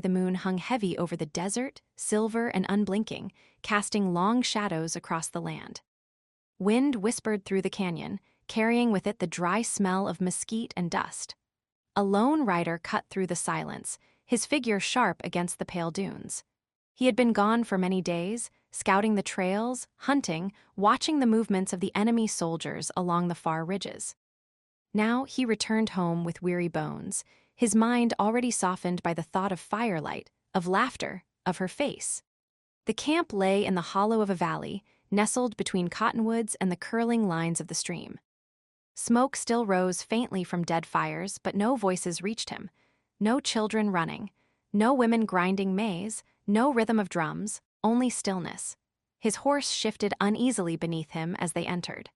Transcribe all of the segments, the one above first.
The moon hung heavy over the desert, silver and unblinking, casting long shadows across the land. Wind whispered through the canyon, carrying with it the dry smell of mesquite and dust. A lone rider cut through the silence, his figure sharp against the pale dunes. He had been gone for many days, scouting the trails, hunting, watching the movements of the enemy soldiers along the far ridges. Now he returned home with weary bones, his mind already softened by the thought of firelight, of laughter, of her face. The camp lay in the hollow of a valley, nestled between cottonwoods and the curling lines of the stream. Smoke still rose faintly from dead fires, but no voices reached him. No children running, no women grinding maize, no rhythm of drums, only stillness. His horse shifted uneasily beneath him as they entered.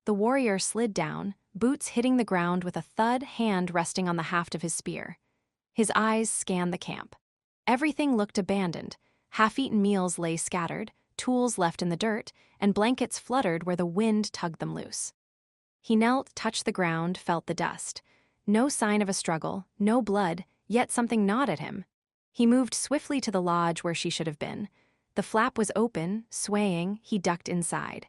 The warrior slid down, boots hitting the ground with a thud, hand resting on the haft of his spear. His eyes scanned the camp. Everything looked abandoned. Half-eaten meals lay scattered, tools left in the dirt, and blankets fluttered where the wind tugged them loose. He knelt, touched the ground, felt the dust. No sign of a struggle, no blood, yet something gnawed at him. He moved swiftly to the lodge where she should have been. The flap was open, swaying, he ducked inside.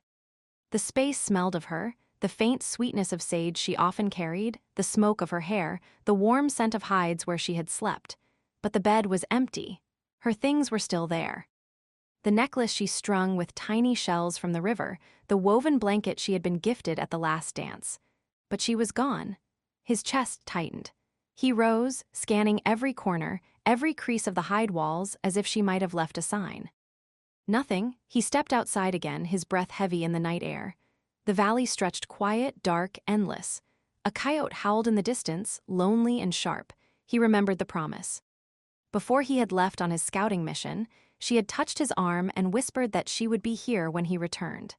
The space smelled of her, the faint sweetness of sage she often carried, the smoke of her hair, the warm scent of hides where she had slept. But the bed was empty. Her things were still there. The necklace she strung with tiny shells from the river, the woven blanket she had been gifted at the last dance. But she was gone. His chest tightened. He rose, scanning every corner, every crease of the hide walls, as if she might have left a sign. Nothing. He stepped outside again, his breath heavy in the night air. The valley stretched quiet, dark, endless. A coyote howled in the distance, lonely and sharp. He remembered the promise. Before he had left on his scouting mission, she had touched his arm and whispered that she would be here when he returned.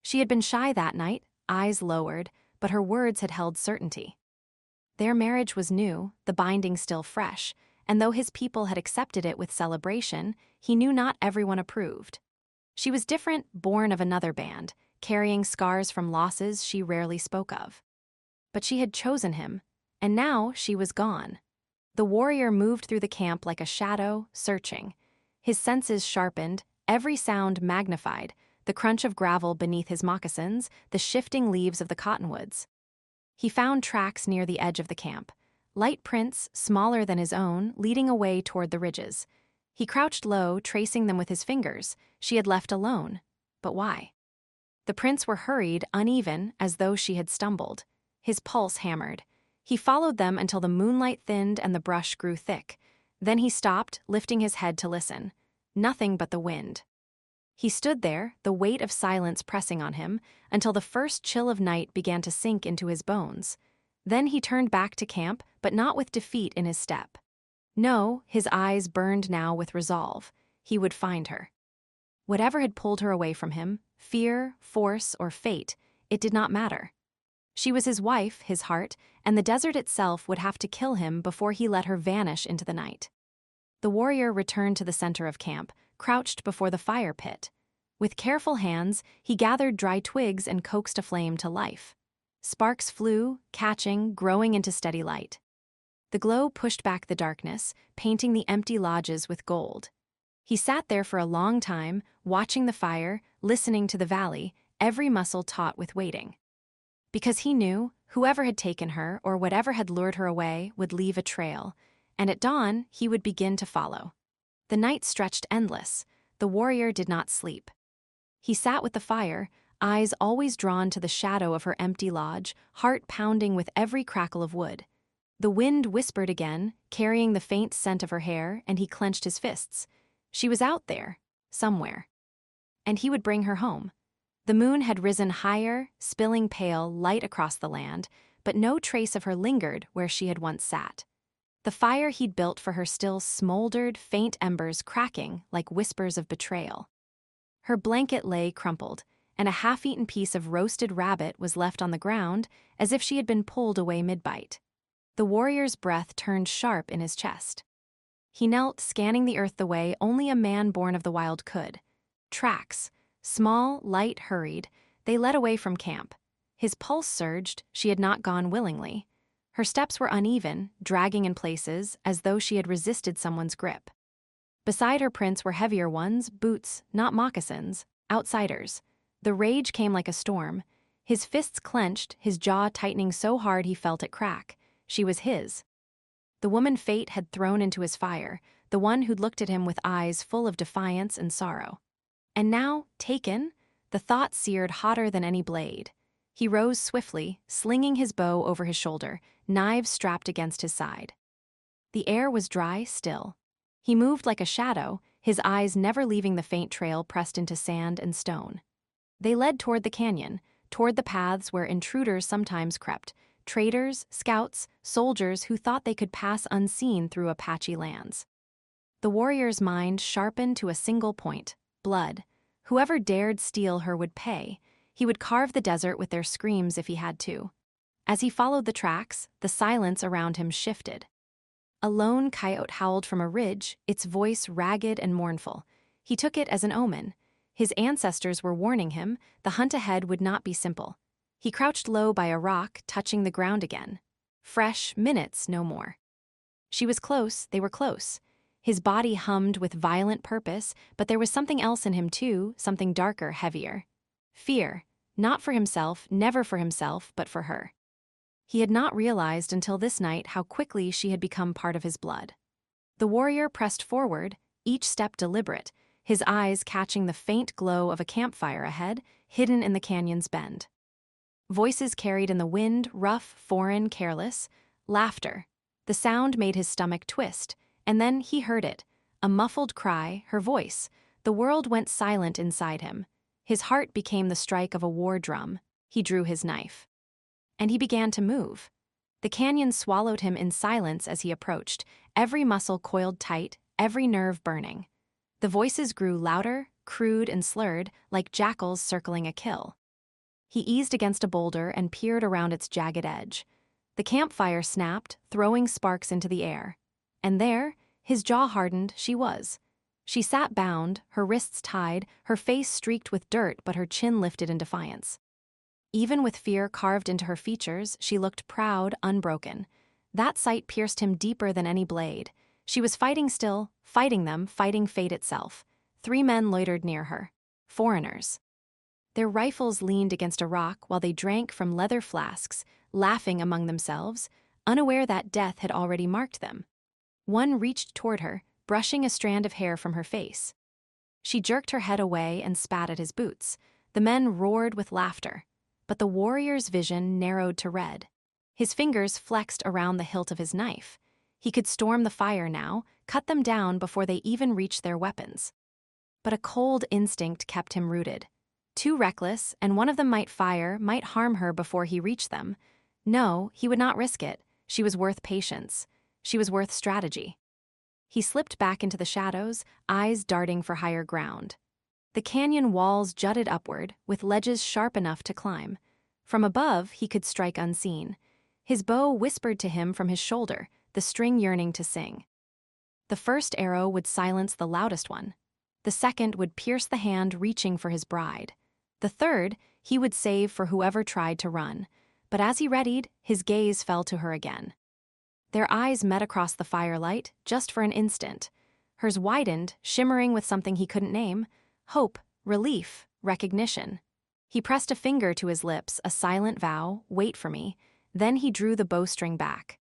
She had been shy that night, eyes lowered, but her words had held certainty. Their marriage was new, the binding still fresh, and though his people had accepted it with celebration, he knew not everyone approved. She was different, born of another band, carrying scars from losses she rarely spoke of. But she had chosen him, and now she was gone. The warrior moved through the camp like a shadow, searching. His senses sharpened, every sound magnified, the crunch of gravel beneath his moccasins, the shifting leaves of the cottonwoods. He found tracks near the edge of the camp, light prints, smaller than his own, leading away toward the ridges. He crouched low, tracing them with his fingers. She had left alone. But why? The prints were hurried, uneven, as though she had stumbled. His pulse hammered. He followed them until the moonlight thinned and the brush grew thick. Then he stopped, lifting his head to listen. Nothing but the wind. He stood there, the weight of silence pressing on him, until the first chill of night began to sink into his bones. Then he turned back to camp, but not with defeat in his step. No, his eyes burned now with resolve. He would find her. Whatever had pulled her away from him, fear, force, or fate, it did not matter. She was his wife, his heart, and the desert itself would have to kill him before he let her vanish into the night. The warrior returned to the center of camp, crouched before the fire pit. With careful hands, he gathered dry twigs and coaxed a flame to life. Sparks flew, catching, growing into steady light. The glow pushed back the darkness, painting the empty lodges with gold. He sat there for a long time, watching the fire, listening to the valley, every muscle taut with waiting. Because he knew, whoever had taken her or whatever had lured her away would leave a trail, and at dawn he would begin to follow. The night stretched endless. The warrior did not sleep. He sat with the fire, eyes always drawn to the shadow of her empty lodge, heart pounding with every crackle of wood. The wind whispered again, carrying the faint scent of her hair, and he clenched his fists. She was out there, somewhere. And he would bring her home. The moon had risen higher, spilling pale light across the land, but no trace of her lingered where she had once sat. The fire he'd built for her still smoldered, faint embers cracking like whispers of betrayal. Her blanket lay crumpled, and a half-eaten piece of roasted rabbit was left on the ground as if she had been pulled away mid-bite. The warrior's breath turned sharp in his chest. He knelt, scanning the earth the way only a man born of the wild could. Tracks. Small, light, hurried, they led away from camp. His pulse surged, she had not gone willingly. Her steps were uneven, dragging in places, as though she had resisted someone's grip. Beside her prints were heavier ones, boots, not moccasins, outsiders. The rage came like a storm. His fists clenched, his jaw tightening so hard he felt it crack. She was his. The woman fate had thrown into his fire, the one who'd looked at him with eyes full of defiance and sorrow. And now, taken, the thought seared hotter than any blade. He rose swiftly, slinging his bow over his shoulder, knives strapped against his side. The air was dry, still. He moved like a shadow, his eyes never leaving the faint trail pressed into sand and stone. They led toward the canyon, toward the paths where intruders sometimes crept, traders, scouts, soldiers who thought they could pass unseen through Apache lands. The warrior's mind sharpened to a single point: blood. Whoever dared steal her would pay. He would carve the desert with their screams if he had to. As he followed the tracks, the silence around him shifted. A lone coyote howled from a ridge, its voice ragged and mournful. He took it as an omen. His ancestors were warning him the hunt ahead would not be simple. He crouched low by a rock, touching the ground again. Fresh, minutes, no more. She was close, they were close. His body hummed with violent purpose, but there was something else in him too, something darker, heavier. Fear, not for himself, never for himself, but for her. He had not realized until this night how quickly she had become part of his blood. The warrior pressed forward, each step deliberate, his eyes catching the faint glow of a campfire ahead, hidden in the canyon's bend. Voices carried in the wind, rough, foreign, careless. Laughter. The sound made his stomach twist, and then he heard it. A muffled cry, her voice. The world went silent inside him. His heart became the strike of a war drum. He drew his knife. And he began to move. The canyon swallowed him in silence as he approached, every muscle coiled tight, every nerve burning. The voices grew louder, crude and slurred, like jackals circling a kill. He eased against a boulder and peered around its jagged edge. The campfire snapped, throwing sparks into the air. And there, his jaw hardened, she was. She sat bound, her wrists tied, her face streaked with dirt but her chin lifted in defiance. Even with fear carved into her features, she looked proud, unbroken. That sight pierced him deeper than any blade. She was fighting still, fighting them, fighting fate itself. 3 men loitered near her. Foreigners. Their rifles leaned against a rock while they drank from leather flasks, laughing among themselves, unaware that death had already marked them. One reached toward her, brushing a strand of hair from her face. She jerked her head away and spat at his boots. The men roared with laughter. But the warrior's vision narrowed to red. His fingers flexed around the hilt of his knife. He could storm the fire now, cut them down before they even reached their weapons. But a cold instinct kept him rooted. Too reckless, and one of them might fire, might harm her before he reached them. No, he would not risk it. She was worth patience. She was worth strategy. He slipped back into the shadows, eyes darting for higher ground. The canyon walls jutted upward, with ledges sharp enough to climb. From above, he could strike unseen. His bow whispered to him from his shoulder, the string yearning to sing. The first arrow would silence the loudest one. The second would pierce the hand reaching for his bride. The third, he would save for whoever tried to run. But as he readied, his gaze fell to her again. Their eyes met across the firelight, just for an instant. Hers widened, shimmering with something he couldn't name. Hope, relief, recognition. He pressed a finger to his lips, a silent vow, wait for me. Then he drew the bowstring back.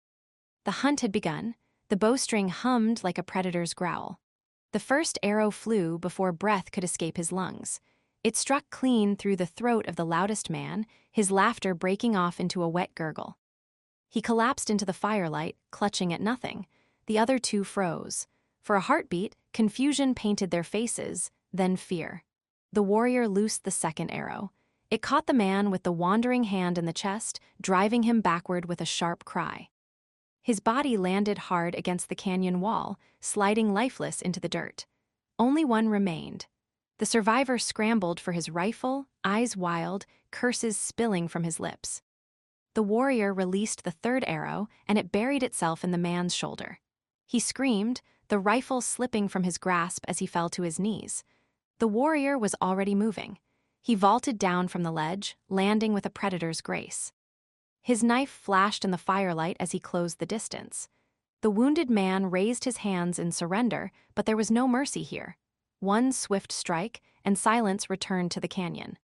The hunt had begun. The bowstring hummed like a predator's growl. The first arrow flew before breath could escape his lungs. It struck clean through the throat of the loudest man, his laughter breaking off into a wet gurgle. He collapsed into the firelight, clutching at nothing. The other 2 froze. For a heartbeat, confusion painted their faces, then fear. The warrior loosed the second arrow. It caught the man with the wandering hand in the chest, driving him backward with a sharp cry. His body landed hard against the canyon wall, sliding lifeless into the dirt. Only one remained. The survivor scrambled for his rifle, eyes wild, curses spilling from his lips. The warrior released the third arrow, and it buried itself in the man's shoulder. He screamed, the rifle slipping from his grasp as he fell to his knees. The warrior was already moving. He vaulted down from the ledge, landing with a predator's grace. His knife flashed in the firelight as he closed the distance. The wounded man raised his hands in surrender, but there was no mercy here. One swift strike, and silence returned to the canyon.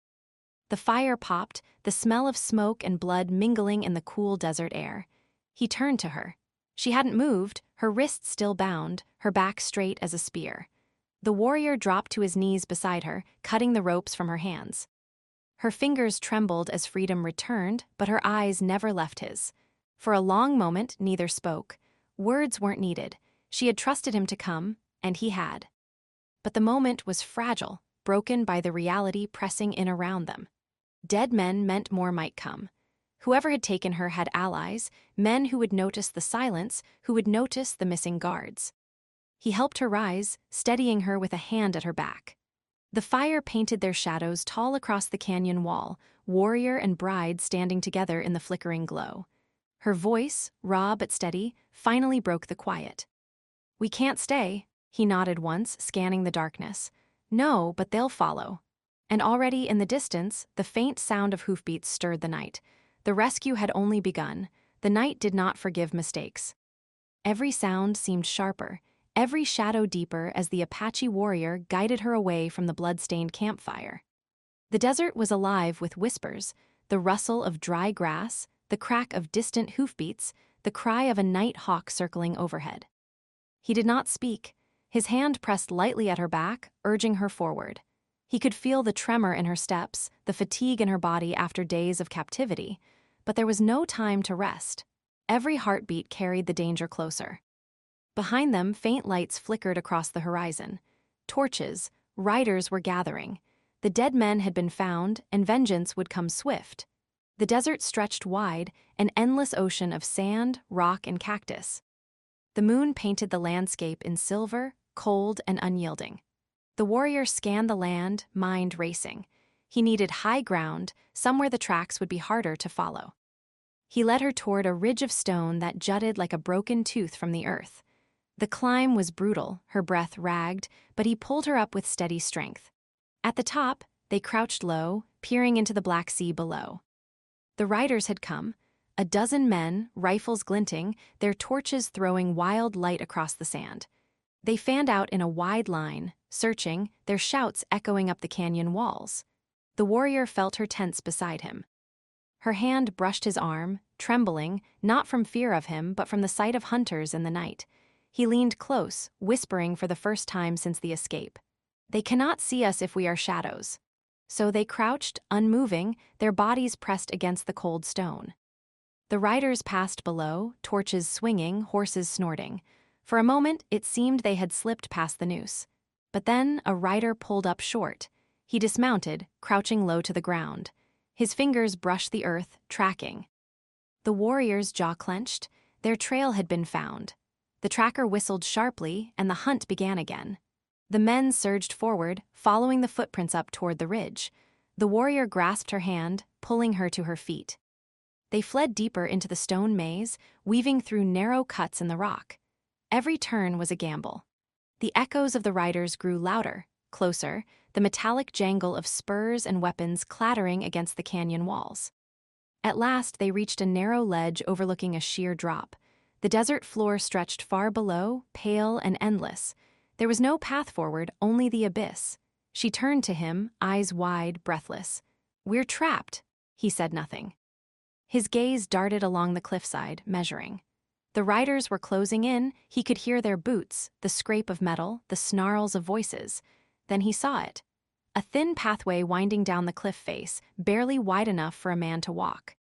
The fire popped, the smell of smoke and blood mingling in the cool desert air. He turned to her. She hadn't moved, her wrists still bound, her back straight as a spear. The warrior dropped to his knees beside her, cutting the ropes from her hands. Her fingers trembled as freedom returned, but her eyes never left his. For a long moment, neither spoke. Words weren't needed. She had trusted him to come, and he had. But the moment was fragile, broken by the reality pressing in around them. Dead men meant more might come. Whoever had taken her had allies, men who would notice the silence, who would notice the missing guards. He helped her rise, steadying her with a hand at her back. The fire painted their shadows tall across the canyon wall, warrior and bride standing together in the flickering glow. Her voice, raw but steady, finally broke the quiet. "We can't stay," he nodded once, scanning the darkness. "No, but they'll follow." And already in the distance, the faint sound of hoofbeats stirred the night. The rescue had only begun. The night did not forgive mistakes. Every sound seemed sharper, every shadow deeper as the Apache warrior guided her away from the blood-stained campfire. The desert was alive with whispers, the rustle of dry grass, the crack of distant hoofbeats, the cry of a night hawk circling overhead. He did not speak. His hand pressed lightly at her back, urging her forward. He could feel the tremor in her steps, the fatigue in her body after days of captivity, but there was no time to rest. Every heartbeat carried the danger closer. Behind them, faint lights flickered across the horizon. Torches, riders were gathering. The dead men had been found, and vengeance would come swift. The desert stretched wide, an endless ocean of sand, rock, and cactus. The moon painted the landscape in silver, cold and unyielding. The warrior scanned the land, mind racing. He needed high ground, somewhere the tracks would be harder to follow. He led her toward a ridge of stone that jutted like a broken tooth from the earth. The climb was brutal, her breath ragged, but he pulled her up with steady strength. At the top, they crouched low, peering into the Black Sea below. The riders had come, a dozen men, rifles glinting, their torches throwing wild light across the sand. They fanned out in a wide line, searching, their shouts echoing up the canyon walls. The warrior felt her tense beside him. Her hand brushed his arm, trembling, not from fear of him, but from the sight of hunters in the night. He leaned close, whispering for the first time since the escape. "They cannot see us if we are shadows." So they crouched, unmoving, their bodies pressed against the cold stone. The riders passed below, torches swinging, horses snorting. For a moment, it seemed they had slipped past the noose. But then a rider pulled up short. He dismounted, crouching low to the ground. His fingers brushed the earth, tracking. The warrior's jaw clenched. Their trail had been found. The tracker whistled sharply, and the hunt began again. The men surged forward, following the footprints up toward the ridge. The warrior grasped her hand, pulling her to her feet. They fled deeper into the stone maze, weaving through narrow cuts in the rock. Every turn was a gamble. The echoes of the riders grew louder, closer, the metallic jangle of spurs and weapons clattering against the canyon walls. At last, they reached a narrow ledge overlooking a sheer drop. The desert floor stretched far below, pale and endless. There was no path forward, only the abyss. She turned to him, eyes wide, breathless. "We're trapped." He said nothing. His gaze darted along the cliffside, measuring. The riders were closing in. He could hear their boots, the scrape of metal, the snarls of voices. Then he saw it. A thin pathway winding down the cliff face, barely wide enough for a man to walk.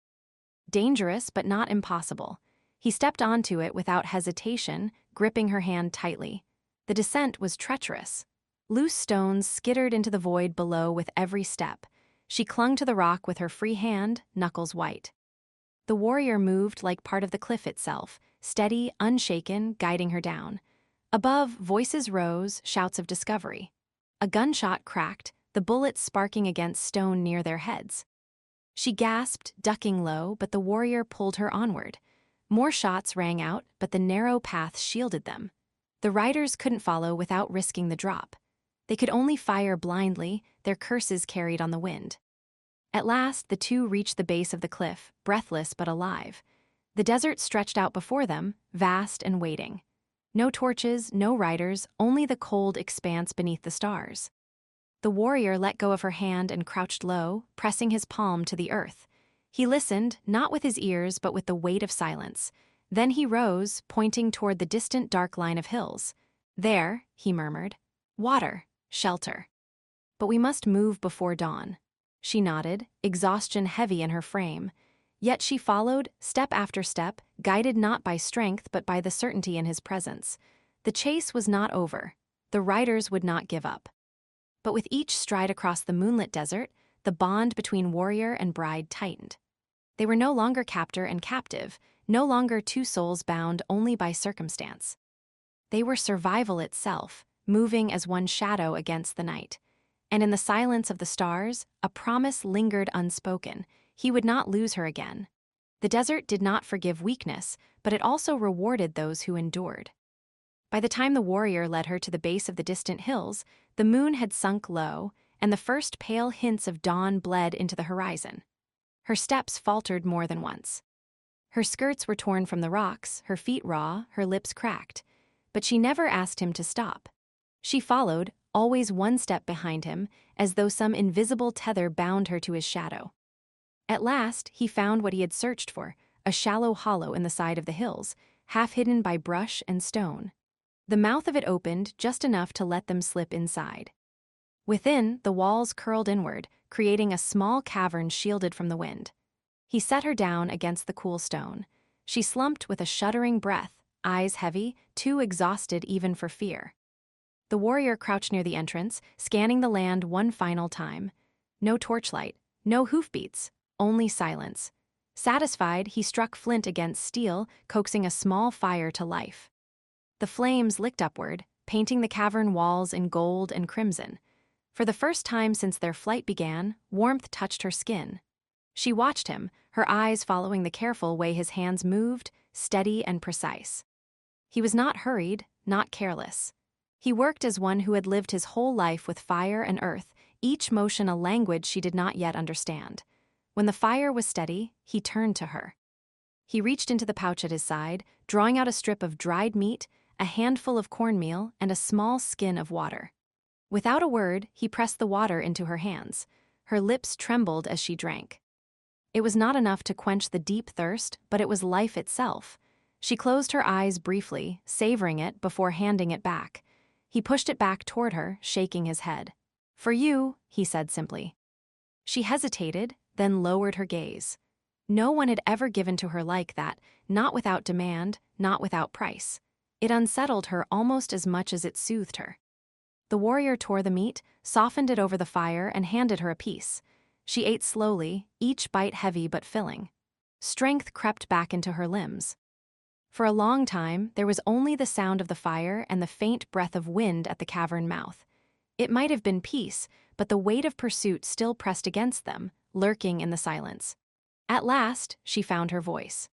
Dangerous, but not impossible. He stepped onto it without hesitation, gripping her hand tightly. The descent was treacherous. Loose stones skittered into the void below with every step. She clung to the rock with her free hand, knuckles white. The warrior moved like part of the cliff itself, steady, unshaken, guiding her down. Above, voices rose, shouts of discovery. A gunshot cracked, the bullet sparking against stone near their heads. She gasped, ducking low, but the warrior pulled her onward. More shots rang out, but the narrow path shielded them. The riders couldn't follow without risking the drop. They could only fire blindly, their curses carried on the wind. At last, the two reached the base of the cliff, breathless but alive. The desert stretched out before them, vast and waiting. No torches, no riders, only the cold expanse beneath the stars. The warrior let go of her hand and crouched low, pressing his palm to the earth. He listened, not with his ears but with the weight of silence. Then he rose, pointing toward the distant dark line of hills. "There," he murmured. "Water, shelter. But we must move before dawn." She nodded, exhaustion heavy in her frame. Yet she followed, step after step, guided not by strength but by the certainty in his presence. The chase was not over. The riders would not give up. But with each stride across the moonlit desert, the bond between warrior and bride tightened. They were no longer captor and captive, no longer two souls bound only by circumstance. They were survival itself, moving as one shadow against the night. And in the silence of the stars, a promise lingered unspoken: he would not lose her again. The desert did not forgive weakness, but it also rewarded those who endured. By the time the warrior led her to the base of the distant hills, the moon had sunk low, and the first pale hints of dawn bled into the horizon. Her steps faltered more than once. Her skirts were torn from the rocks, her feet raw, her lips cracked. But she never asked him to stop. She followed, always one step behind him, as though some invisible tether bound her to his shadow. At last, he found what he had searched for, a shallow hollow in the side of the hills, half hidden by brush and stone. The mouth of it opened just enough to let them slip inside. Within, the walls curled inward, creating a small cavern shielded from the wind. He set her down against the cool stone. She slumped with a shuddering breath, eyes heavy, too exhausted even for fear. The warrior crouched near the entrance, scanning the land one final time. No torchlight, no hoofbeats, only silence. Satisfied, he struck flint against steel, coaxing a small fire to life. The flames licked upward, painting the cavern walls in gold and crimson. For the first time since their flight began, warmth touched her skin. She watched him, her eyes following the careful way his hands moved, steady and precise. He was not hurried, not careless. He worked as one who had lived his whole life with fire and earth, each motion a language she did not yet understand. When the fire was steady, he turned to her. He reached into the pouch at his side, drawing out a strip of dried meat, a handful of cornmeal, and a small skin of water. Without a word, he pressed the water into her hands. Her lips trembled as she drank. It was not enough to quench the deep thirst, but it was life itself. She closed her eyes briefly, savoring it before handing it back. He pushed it back toward her, shaking his head. "For you," he said simply. She hesitated, then lowered her gaze. No one had ever given to her like that, not without demand, not without price. It unsettled her almost as much as it soothed her. The warrior tore the meat, softened it over the fire, and handed her a piece. She ate slowly, each bite heavy but filling. Strength crept back into her limbs. For a long time, there was only the sound of the fire and the faint breath of wind at the cavern mouth. It might have been peace, but the weight of pursuit still pressed against them, lurking in the silence. At last, she found her voice.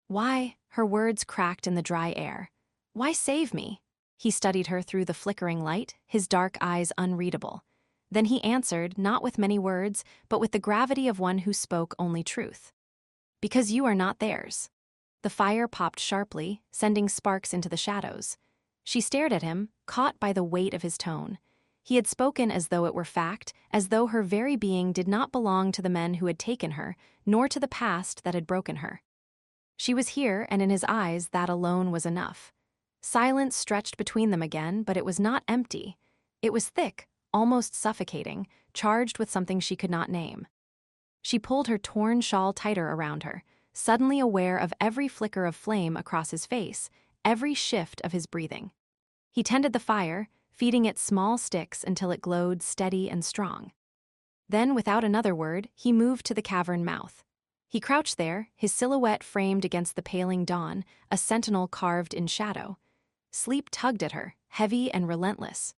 "Why?" Her words cracked in the dry air. "Why save me?" He studied her through the flickering light, his dark eyes unreadable. Then he answered, not with many words, but with the gravity of one who spoke only truth. "Because you are not theirs." The fire popped sharply, sending sparks into the shadows. She stared at him, caught by the weight of his tone. He had spoken as though it were fact, as though her very being did not belong to the men who had taken her, nor to the past that had broken her. She was here, and in his eyes that alone was enough. Silence stretched between them again, but it was not empty. It was thick, almost suffocating, charged with something she could not name. She pulled her torn shawl tighter around her, suddenly aware of every flicker of flame across his face, every shift of his breathing. He tended the fire, feeding it small sticks until it glowed steady and strong. Then, without another word, he moved to the cavern mouth. He crouched there, his silhouette framed against the paling dawn, a sentinel carved in shadow. Sleep tugged at her, heavy and relentless.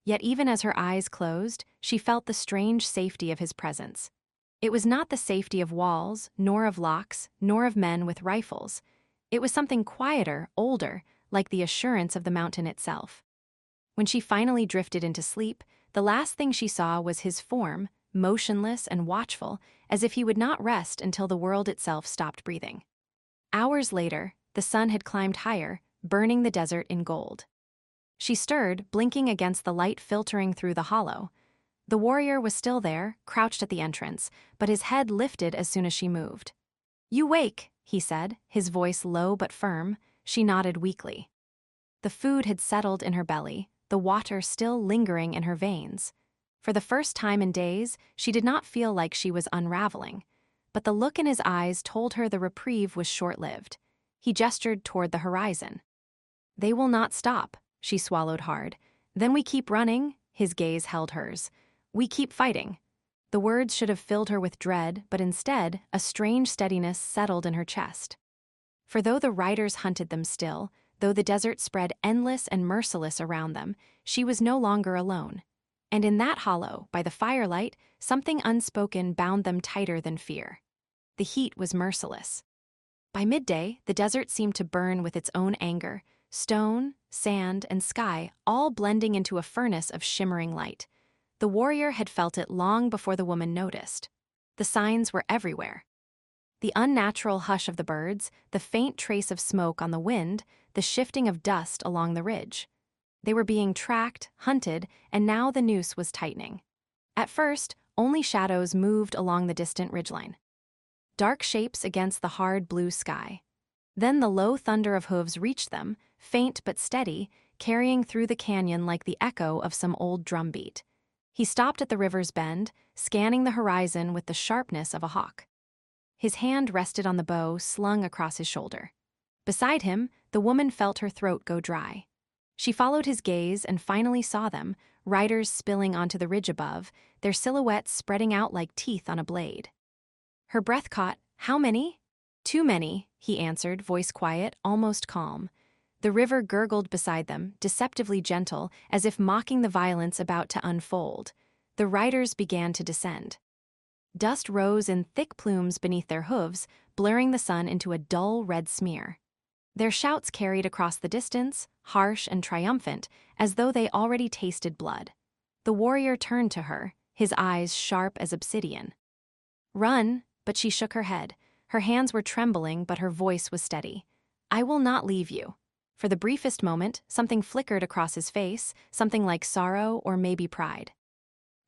Yet even as her eyes closed, she felt the strange safety of his presence. It was not the safety of walls, nor of locks, nor of men with rifles. It was something quieter, older, like the assurance of the mountain itself. When she finally drifted into sleep, the last thing she saw was his form, motionless and watchful, as if he would not rest until the world itself stopped breathing. Hours later, the sun had climbed higher, burning the desert in gold. She stirred, blinking against the light filtering through the hollow. The warrior was still there, crouched at the entrance, but his head lifted as soon as she moved. "You wake," he said, his voice low but firm. She nodded weakly. The food had settled in her belly, the water still lingering in her veins. For the first time in days, she did not feel like she was unraveling. But the look in his eyes told her the reprieve was short-lived. He gestured toward the horizon. "They will not stop," she swallowed hard. "Then we keep running," his gaze held hers. "We keep fighting." The words should have filled her with dread, but instead, a strange steadiness settled in her chest. For though the riders hunted them still, though the desert spread endless and merciless around them, she was no longer alone. And in that hollow, by the firelight, something unspoken bound them tighter than fear. The heat was merciless. By midday, the desert seemed to burn with its own anger, stone, sand, and sky all blending into a furnace of shimmering light. The warrior had felt it long before the woman noticed. The signs were everywhere. The unnatural hush of the birds, the faint trace of smoke on the wind, the shifting of dust along the ridge. They were being tracked, hunted, and now the noose was tightening. At first, only shadows moved along the distant ridgeline. Dark shapes against the hard blue sky. Then the low thunder of hooves reached them, faint but steady, carrying through the canyon like the echo of some old drumbeat. He stopped at the river's bend, scanning the horizon with the sharpness of a hawk. His hand rested on the bow slung across his shoulder. Beside him, the woman felt her throat go dry. She followed his gaze and finally saw them, riders spilling onto the ridge above, their silhouettes spreading out like teeth on a blade. Her breath caught. "How many?" "Too many," he answered, voice quiet, almost calm. The river gurgled beside them, deceptively gentle, as if mocking the violence about to unfold. The riders began to descend. Dust rose in thick plumes beneath their hooves, blurring the sun into a dull red smear. Their shouts carried across the distance, harsh and triumphant, as though they already tasted blood. The warrior turned to her, his eyes sharp as obsidian. "Run," but she shook her head. Her hands were trembling, but her voice was steady. "I will not leave you." For the briefest moment, something flickered across his face, something like sorrow or maybe pride.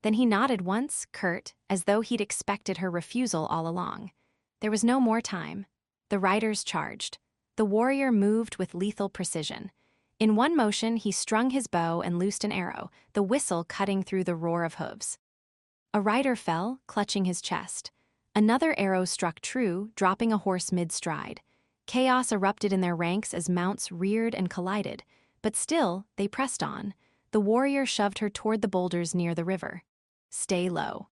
Then he nodded once, curt, as though he'd expected her refusal all along. There was no more time. The riders charged. The warrior moved with lethal precision. In one motion, he strung his bow and loosed an arrow, the whistle cutting through the roar of hooves. A rider fell, clutching his chest. Another arrow struck true, dropping a horse mid-stride. Chaos erupted in their ranks as mounts reared and collided, but still, they pressed on. The warrior shoved her toward the boulders near the river. "Stay low.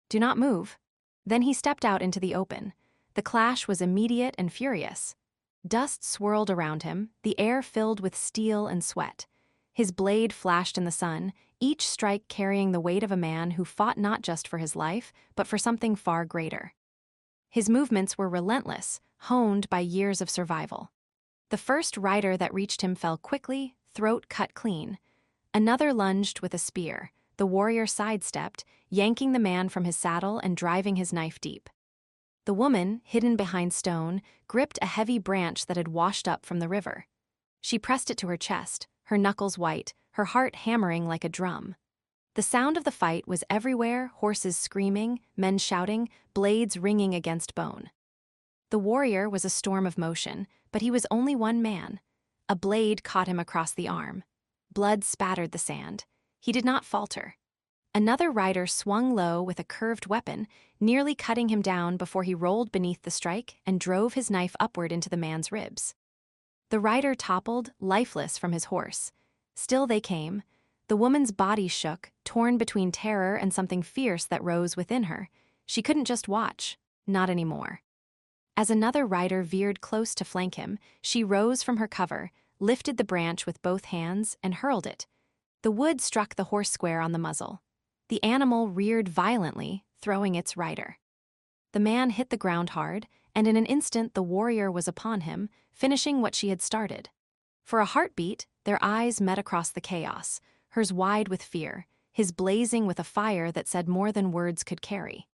Do not move." Then he stepped out into the open. The clash was immediate and furious. Dust swirled around him, the air filled with steel and sweat. His blade flashed in the sun, each strike carrying the weight of a man who fought not just for his life, but for something far greater. His movements were relentless, honed by years of survival. The first rider that reached him fell quickly, throat cut clean. Another lunged with a spear. The warrior sidestepped, yanking the man from his saddle and driving his knife deep. The woman, hidden behind stone, gripped a heavy branch that had washed up from the river. She pressed it to her chest, her knuckles white, her heart hammering like a drum. The sound of the fight was everywhere, horses screaming, men shouting, blades ringing against bone. The warrior was a storm of motion, but he was only one man. A blade caught him across the arm. Blood spattered the sand. He did not falter. Another rider swung low with a curved weapon, nearly cutting him down before he rolled beneath the strike and drove his knife upward into the man's ribs. The rider toppled, lifeless, from his horse. Still they came. The woman's body shook, torn between terror and something fierce that rose within her. She couldn't just watch. Not anymore. As another rider veered close to flank him, she rose from her cover, lifted the branch with both hands, and hurled it. The wood struck the horse square on the muzzle. The animal reared violently, throwing its rider. The man hit the ground hard, and in an instant the warrior was upon him, finishing what she had started. For a heartbeat, their eyes met across the chaos, hers wide with fear, his blazing with a fire that said more than words could carry.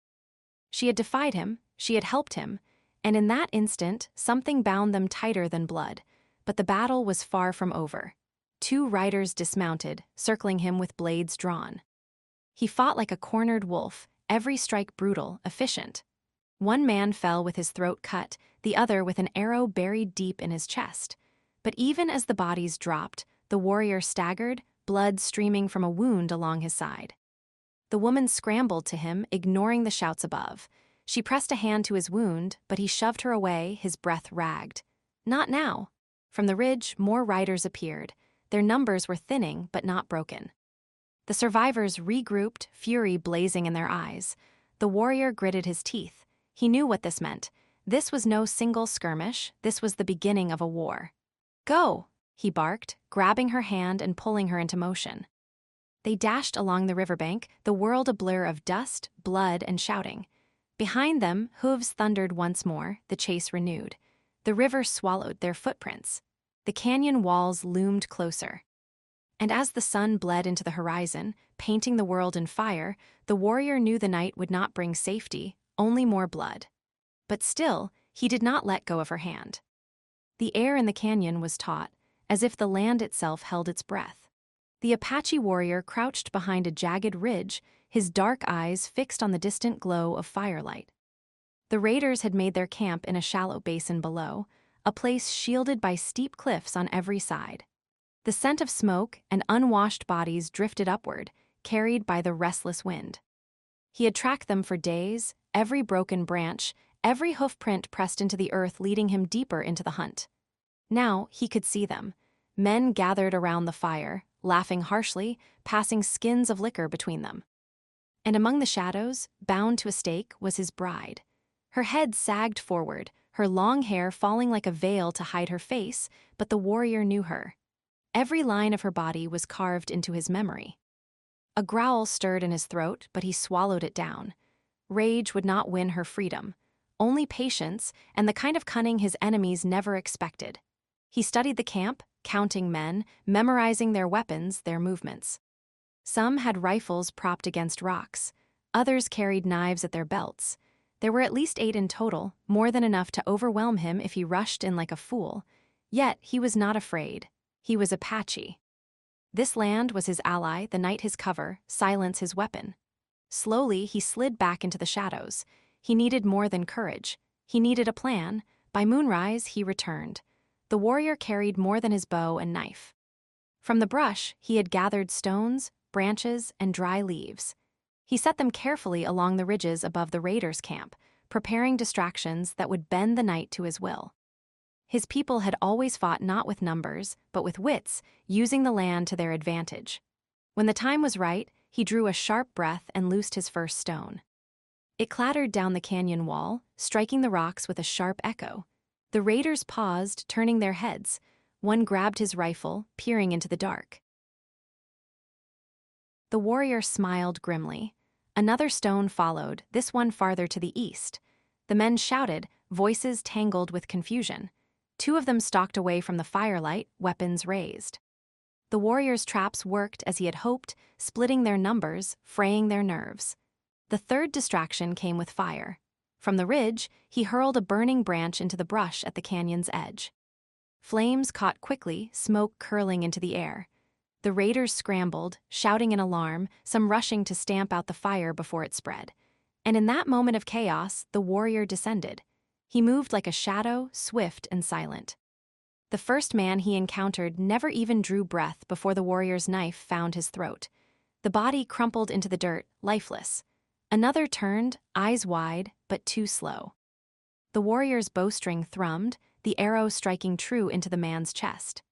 She had defied him, she had helped him, and in that instant something bound them tighter than blood. But the battle was far from over. 2 riders dismounted, circling him with blades drawn. He fought like a cornered wolf, every strike brutal, efficient. One man fell with his throat cut, the other with an arrow buried deep in his chest. But even as the bodies dropped, the warrior staggered, blood streaming from a wound along his side. The woman scrambled to him, ignoring the shouts above. She pressed a hand to his wound, but he shoved her away, his breath ragged. Not now. From the ridge, more riders appeared. Their numbers were thinning, but not broken. The survivors regrouped, fury blazing in their eyes. The warrior gritted his teeth. He knew what this meant. This was no single skirmish, this was the beginning of a war. "Go!" he barked, grabbing her hand and pulling her into motion. They dashed along the riverbank, the world a blur of dust, blood, and shouting. Behind them, hooves thundered once more, the chase renewed. The river swallowed their footprints. The canyon walls loomed closer. And as the sun bled into the horizon, painting the world in fire, the warrior knew the night would not bring safety, only more blood. But still, he did not let go of her hand. The air in the canyon was taut, as if the land itself held its breath. The Apache warrior crouched behind a jagged ridge, his dark eyes fixed on the distant glow of firelight. The raiders had made their camp in a shallow basin below, a place shielded by steep cliffs on every side. The scent of smoke and unwashed bodies drifted upward, carried by the restless wind. He had tracked them for days, every broken branch, every hoofprint pressed into the earth leading him deeper into the hunt. Now he could see them, men gathered around the fire, laughing harshly, passing skins of liquor between them. And among the shadows, bound to a stake, was his bride. Her head sagged forward, her long hair falling like a veil to hide her face, but the warrior knew her. Every line of her body was carved into his memory. A growl stirred in his throat, but he swallowed it down. Rage would not win her freedom, only patience and the kind of cunning his enemies never expected. He studied the camp, counting men, memorizing their weapons, their movements. Some had rifles propped against rocks. Others carried knives at their belts. There were at least 8 in total, more than enough to overwhelm him if he rushed in like a fool. Yet he was not afraid. He was Apache. This land was his ally, the night his cover, silence his weapon. Slowly, he slid back into the shadows. He needed more than courage. He needed a plan. By moonrise, he returned. The warrior carried more than his bow and knife. From the brush, he had gathered stones, branches, and dry leaves. He set them carefully along the ridges above the raiders' camp, preparing distractions that would bend the night to his will. His people had always fought not with numbers, but with wits, using the land to their advantage. When the time was right, he drew a sharp breath and loosed his first stone. It clattered down the canyon wall, striking the rocks with a sharp echo. The raiders paused, turning their heads. One grabbed his rifle, peering into the dark. The warrior smiled grimly. Another stone followed, this one farther to the east. The men shouted, voices tangled with confusion. 2 of them stalked away from the firelight, weapons raised. The warrior's traps worked as he had hoped, splitting their numbers, fraying their nerves. The third distraction came with fire. From the ridge, he hurled a burning branch into the brush at the canyon's edge. Flames caught quickly, smoke curling into the air. The raiders scrambled, shouting in alarm, some rushing to stamp out the fire before it spread. And in that moment of chaos, the warrior descended. He moved like a shadow, swift and silent. The first man he encountered never even drew breath before the warrior's knife found his throat. The body crumpled into the dirt, lifeless. Another turned, eyes wide, but too slow. The warrior's bowstring thrummed, the arrow striking true into the man's chest.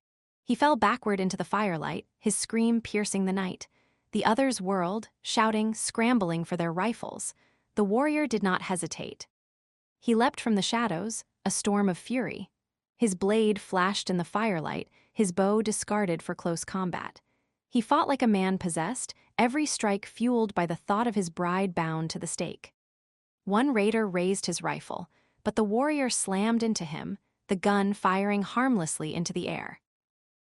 He fell backward into the firelight, his scream piercing the night. The others whirled, shouting, scrambling for their rifles. The warrior did not hesitate. He leapt from the shadows, a storm of fury. His blade flashed in the firelight, his bow discarded for close combat. He fought like a man possessed, every strike fueled by the thought of his bride bound to the stake. One raider raised his rifle, but the warrior slammed into him, the gun firing harmlessly into the air.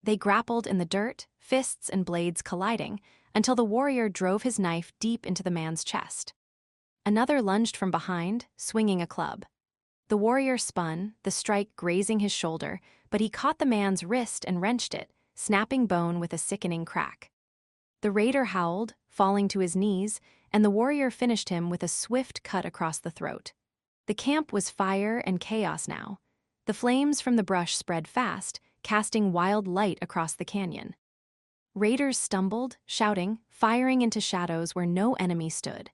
They grappled in the dirt, fists and blades colliding, until the warrior drove his knife deep into the man's chest. Another lunged from behind, swinging a club. The warrior spun, the strike grazing his shoulder, but he caught the man's wrist and wrenched it, snapping bone with a sickening crack. The raider howled, falling to his knees, and the warrior finished him with a swift cut across the throat. The camp was fire and chaos now. The flames from the brush spread fast, casting wild light across the canyon. Raiders stumbled, shouting, firing into shadows where no enemy stood.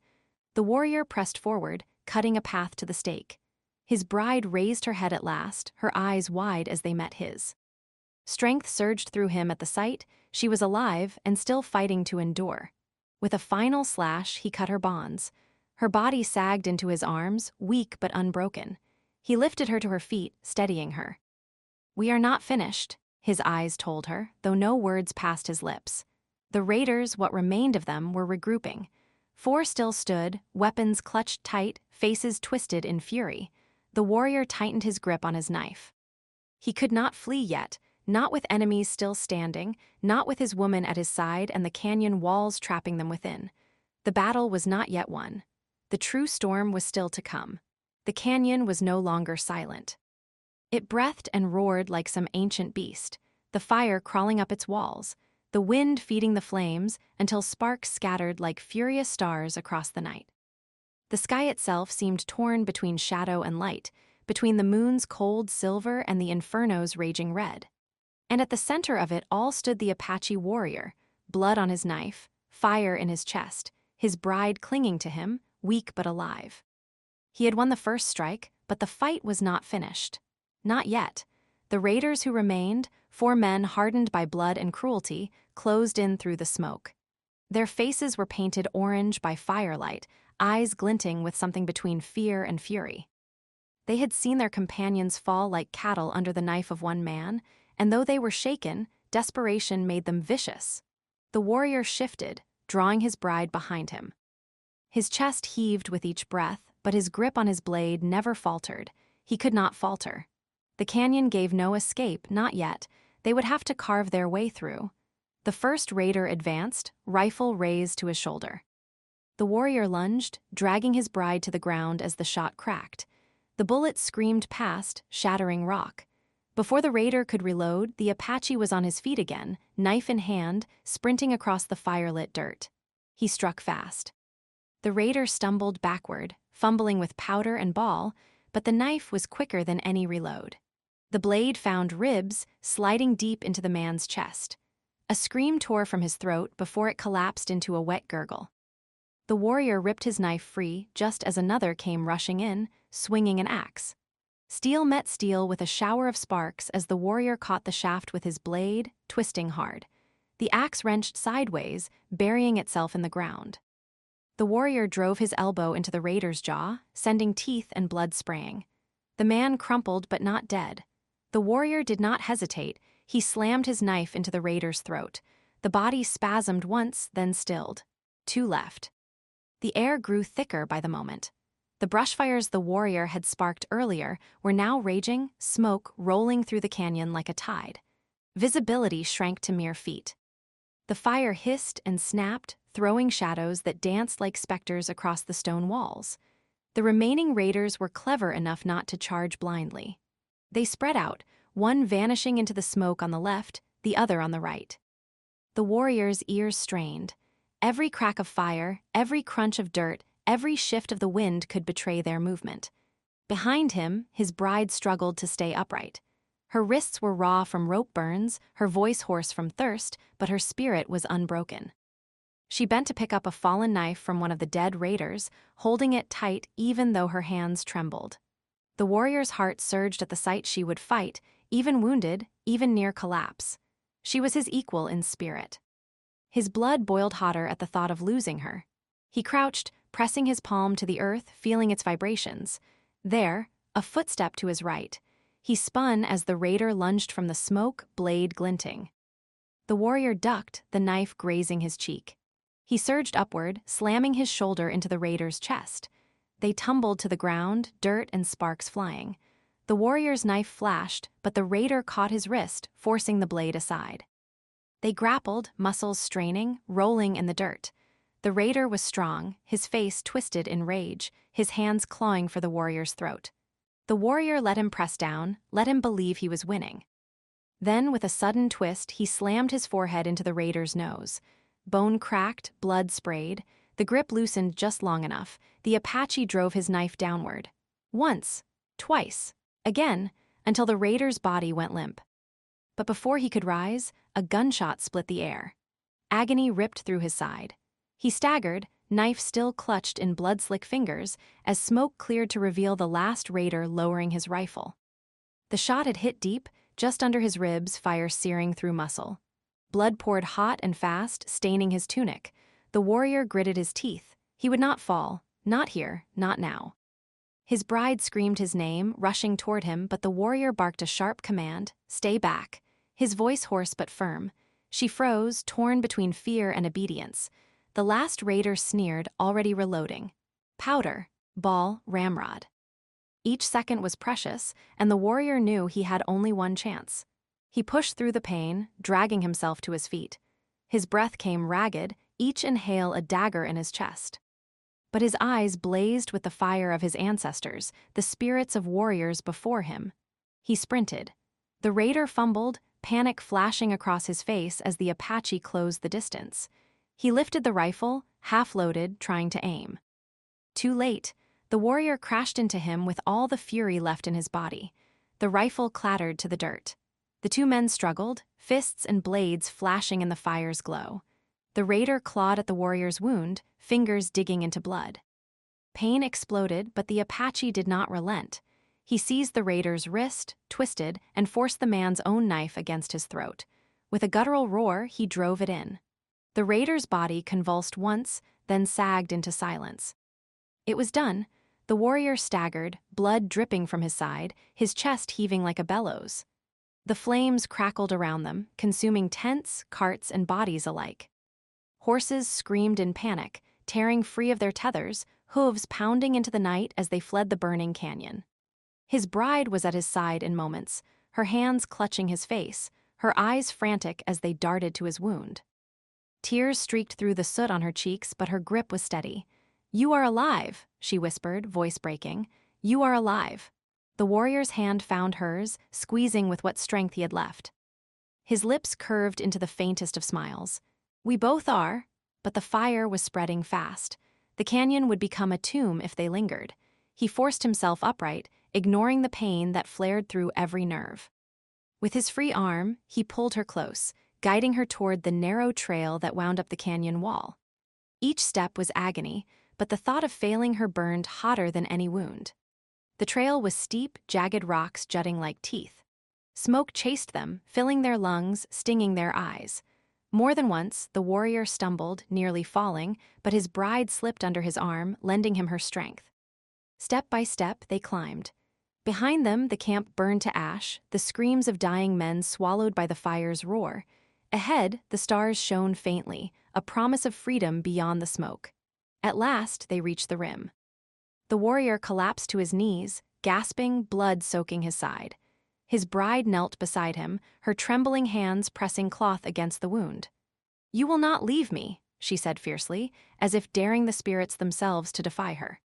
The warrior pressed forward, cutting a path to the stake. His bride raised her head at last, her eyes wide as they met his. Strength surged through him at the sight. She was alive and still fighting to endure. With a final slash, he cut her bonds. Her body sagged into his arms, weak but unbroken. He lifted her to her feet, steadying her. "We are not finished," his eyes told her, though no words passed his lips. The raiders, what remained of them, were regrouping. 4 still stood, weapons clutched tight, faces twisted in fury. The warrior tightened his grip on his knife. He could not flee yet, not with enemies still standing, not with his woman at his side and the canyon walls trapping them within. The battle was not yet won. The true storm was still to come. The canyon was no longer silent. It breathed and roared like some ancient beast, the fire crawling up its walls, the wind feeding the flames until sparks scattered like furious stars across the night. The sky itself seemed torn between shadow and light, between the moon's cold silver and the inferno's raging red. And at the center of it all stood the Apache warrior, blood on his knife, fire in his chest, his bride clinging to him, weak but alive. He had won the first strike, but the fight was not finished. Not yet. The raiders who remained, 4 men hardened by blood and cruelty, closed in through the smoke. Their faces were painted orange by firelight, eyes glinting with something between fear and fury. They had seen their companions fall like cattle under the knife of one man, and though they were shaken, desperation made them vicious. The warrior shifted, drawing his bride behind him. His chest heaved with each breath, but his grip on his blade never faltered. He could not falter. The canyon gave no escape, not yet. They would have to carve their way through. The first raider advanced, rifle raised to his shoulder. The warrior lunged, dragging his bride to the ground as the shot cracked. The bullet screamed past, shattering rock. Before the raider could reload, the Apache was on his feet again, knife in hand, sprinting across the firelit dirt. He struck fast. The raider stumbled backward, fumbling with powder and ball, but the knife was quicker than any reload. The blade found ribs, sliding deep into the man's chest. A scream tore from his throat before it collapsed into a wet gurgle. The warrior ripped his knife free just as another came rushing in, swinging an axe. Steel met steel with a shower of sparks as the warrior caught the shaft with his blade, twisting hard. The axe wrenched sideways, burying itself in the ground. The warrior drove his elbow into the raider's jaw, sending teeth and blood spraying. The man crumpled but not dead. The warrior did not hesitate. He slammed his knife into the raider's throat. The body spasmed once, then stilled. 2 left. The air grew thicker by the moment. The brushfires the warrior had sparked earlier were now raging, smoke rolling through the canyon like a tide. Visibility shrank to mere feet. The fire hissed and snapped, throwing shadows that danced like specters across the stone walls. The remaining raiders were clever enough not to charge blindly. They spread out, one vanishing into the smoke on the left, the other on the right. The warrior's ears strained. Every crack of fire, every crunch of dirt, every shift of the wind could betray their movement. Behind him, his bride struggled to stay upright. Her wrists were raw from rope burns, her voice hoarse from thirst, but her spirit was unbroken. She bent to pick up a fallen knife from one of the dead raiders, holding it tight even though her hands trembled. The warrior's heart surged at the sight she would fight, even wounded, even near collapse. She was his equal in spirit. His blood boiled hotter at the thought of losing her. He crouched, pressing his palm to the earth, feeling its vibrations. There, a footstep to his right. He spun as the raider lunged from the smoke, blade glinting. The warrior ducked, the knife grazing his cheek. He surged upward, slamming his shoulder into the raider's chest. They tumbled to the ground, dirt and sparks flying. The warrior's knife flashed, but the raider caught his wrist, forcing the blade aside. They grappled, muscles straining, rolling in the dirt. The raider was strong, his face twisted in rage, his hands clawing for the warrior's throat. The warrior let him press down, let him believe he was winning. Then, with a sudden twist, he slammed his forehead into the raider's nose. Bone cracked, blood sprayed. The grip loosened just long enough. The Apache drove his knife downward. Once, twice, again, until the raider's body went limp. But before he could rise, a gunshot split the air. Agony ripped through his side. He staggered, knife still clutched in blood-slick fingers, as smoke cleared to reveal the last raider lowering his rifle. The shot had hit deep, just under his ribs, fire searing through muscle. Blood poured hot and fast, staining his tunic. The warrior gritted his teeth. He would not fall, not here, not now. His bride screamed his name, rushing toward him, but the warrior barked a sharp command, "Stay back," his voice hoarse but firm. She froze, torn between fear and obedience. The last raider sneered, already reloading. Powder, ball, ramrod. Each second was precious, and the warrior knew he had only one chance. He pushed through the pain, dragging himself to his feet. His breath came ragged, each inhale a dagger in his chest. But his eyes blazed with the fire of his ancestors, the spirits of warriors before him. He sprinted. The raider fumbled, panic flashing across his face as the Apache closed the distance. He lifted the rifle, half-loaded, trying to aim. Too late. The warrior crashed into him with all the fury left in his body. The rifle clattered to the dirt. The two men struggled, fists and blades flashing in the fire's glow. The raider clawed at the warrior's wound, fingers digging into blood. Pain exploded, but the Apache did not relent. He seized the raider's wrist, twisted, and forced the man's own knife against his throat. With a guttural roar, he drove it in. The raider's body convulsed once, then sagged into silence. It was done. The warrior staggered, blood dripping from his side, his chest heaving like a bellows. The flames crackled around them, consuming tents, carts, and bodies alike. Horses screamed in panic, tearing free of their tethers, hooves pounding into the night as they fled the burning canyon. His bride was at his side in moments, her hands clutching his face, her eyes frantic as they darted to his wound. Tears streaked through the soot on her cheeks, but her grip was steady. "You are alive," she whispered, voice breaking. "You are alive." The warrior's hand found hers, squeezing with what strength he had left. His lips curved into the faintest of smiles. "We both are," but the fire was spreading fast. The canyon would become a tomb if they lingered. He forced himself upright, ignoring the pain that flared through every nerve. With his free arm, he pulled her close, guiding her toward the narrow trail that wound up the canyon wall. Each step was agony, but the thought of failing her burned hotter than any wound. The trail was steep, jagged rocks jutting like teeth. Smoke chased them, filling their lungs, stinging their eyes. More than once, the warrior stumbled, nearly falling, but his bride slipped under his arm, lending him her strength. Step by step, they climbed. Behind them, the camp burned to ash, the screams of dying men swallowed by the fire's roar. Ahead, the stars shone faintly, a promise of freedom beyond the smoke. At last, they reached the rim. The warrior collapsed to his knees, gasping, blood soaking his side. His bride knelt beside him, her trembling hands pressing cloth against the wound. "You will not leave me," she said fiercely, as if daring the spirits themselves to defy her.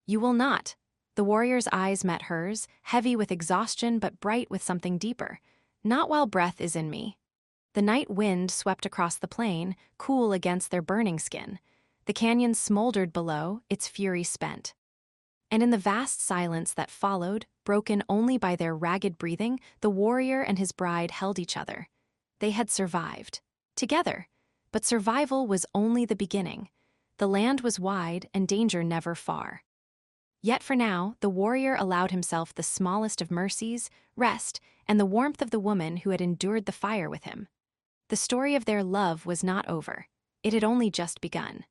"You will not." The warrior's eyes met hers, heavy with exhaustion but bright with something deeper. "Not while breath is in me." The night wind swept across the plain, cool against their burning skin. The canyon smoldered below, its fury spent. And in the vast silence that followed, broken only by their ragged breathing, the warrior and his bride held each other. They had survived. Together. But survival was only the beginning. The land was wide and danger never far. Yet for now, the warrior allowed himself the smallest of mercies, rest, and the warmth of the woman who had endured the fire with him. The story of their love was not over. It had only just begun.